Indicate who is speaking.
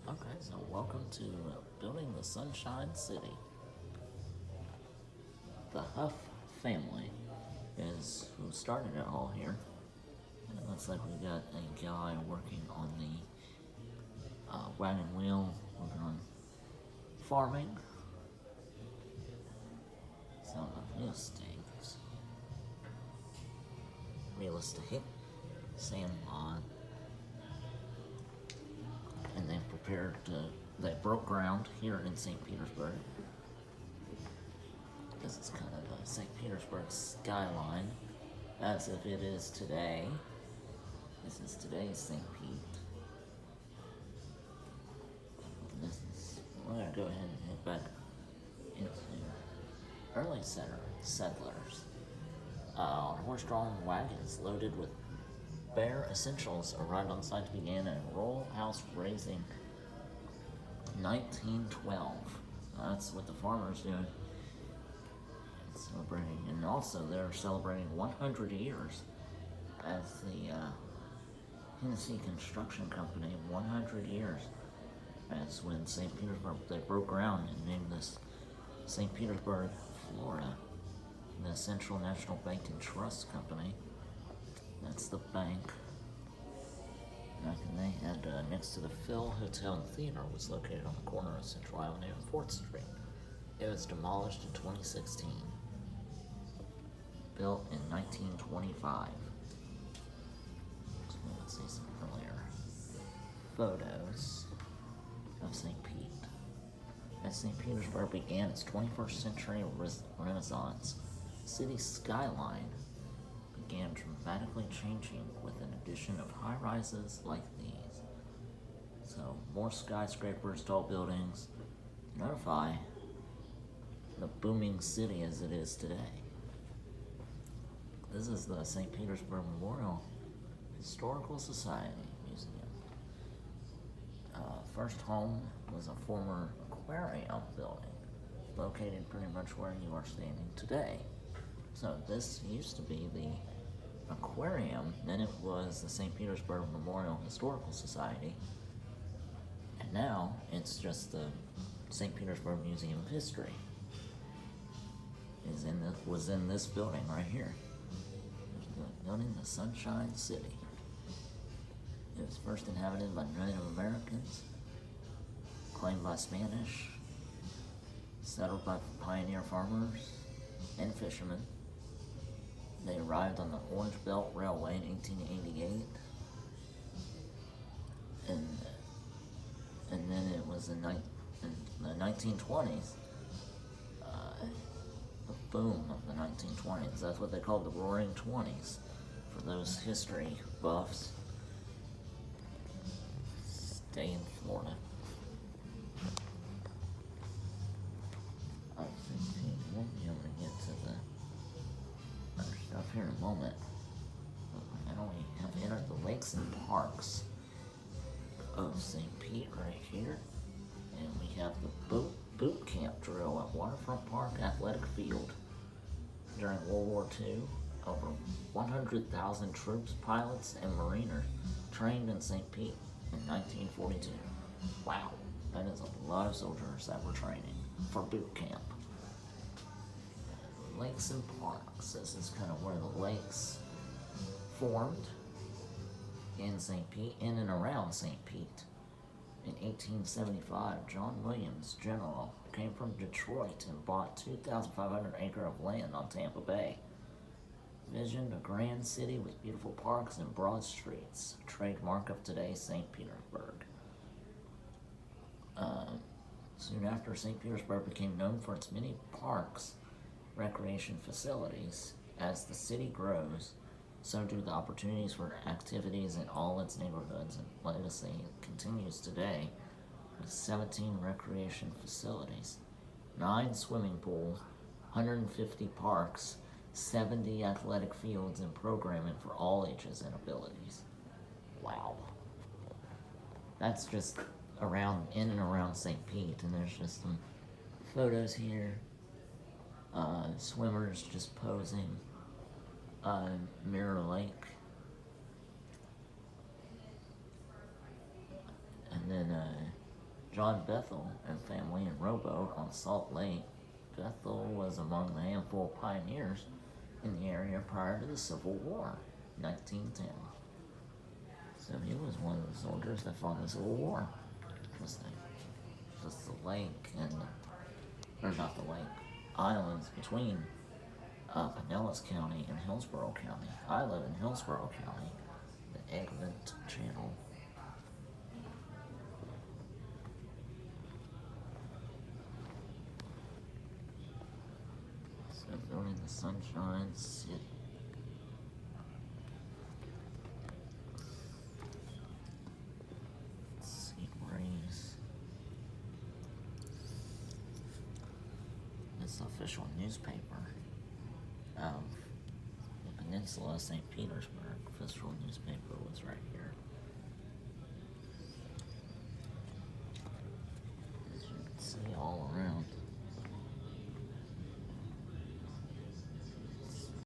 Speaker 1: Okay, so welcome to building the Sunshine City. The Huff family is who started it all here. And it looks like we got a guy working on the wagon wheel, working on farming. Some real estate, sand lawn, and they broke ground here in St. Petersburg. This is kind of a St. Petersburg skyline, as if it is today. This is today's St. Pete. We're going to go ahead and head back into early settlers. On horse-drawn wagons loaded with bare essentials arrived on site to begin a roll house raising 1912. That's what the farmers doing. Celebrating, and also they're celebrating 100 years as the Tennessee Construction Company. 100 years. That's when St. Petersburg, they broke ground and named this St. Petersburg, Florida, the Central National Bank and Trust Company. That's the bank. Back and they had next to the Phil Hotel and Theater, was located on the corner of Central Avenue and 4th Street. It was demolished in 2016. Built in 1925. So let's see some earlier photos of St. Pete. As St. Petersburg began its 21st century renaissance, the city's skyline began dramatically changing with an addition of high-rises like these. So more skyscrapers, tall buildings, to notify the booming city as it is today. This is the St. Petersburg Memorial Historical Society Museum. First home was a former aquarium building, located pretty much where you are standing today. So this used to be the aquarium, then it was the St. Petersburg Memorial Historical Society, and now it's just the St. Petersburg Museum of History. Was in this building right here. Building the Sunshine City. It was first inhabited by Native Americans, claimed by Spanish, settled by pioneer farmers and fishermen. They arrived on the Orange Belt Railway in 1888, and then it was in the 1920s. The boom of the 1920s. That's what they called the Roaring Twenties. For those history buffs, stay in Florida. I think we won't be able to get to the other stuff here in a moment. But now we have entered the lakes and parks of St. Pete right here. And we have the boot camp drill at Waterfront Park Athletic Field. During World War II, over 100,000 troops, pilots, and mariners trained in St. Pete in 1942. Wow, that is a lot of soldiers that were training for boot camp. Lakes and parks. This is kind of where the lakes formed in St. Pete, in and around St. Pete. In 1875, John Williams, General, came from Detroit and bought 2,500 acres of land on Tampa Bay. Visioned a grand city with beautiful parks and broad streets, trademark of today's St. Petersburg. Soon after, St. Petersburg became known for its many parks, recreation facilities. As the city grows, so do the opportunities for activities in all its neighborhoods, and legacy continues today with 17 recreation facilities, 9 swimming pools, 150 parks, 70 athletic fields, and programming for all ages and abilities. Wow. That's just in and around St. Pete, and there's just some photos here. Swimmers just posing. Mirror Lake. And then John Bethel and family in rowboat on Salt Lake. Bethel was among the handful of pioneers in the area prior to the Civil War, 1910. So he was one of the soldiers that fought in the Civil War. Interesting. Just the lake and, or not the lake, islands between Pinellas County and Hillsborough County. I live in Hillsborough County, the Egmont Channel. So during the sunshine, sea breeze. It's the official newspaper of the peninsula of St. Petersburg. Official newspaper was right here.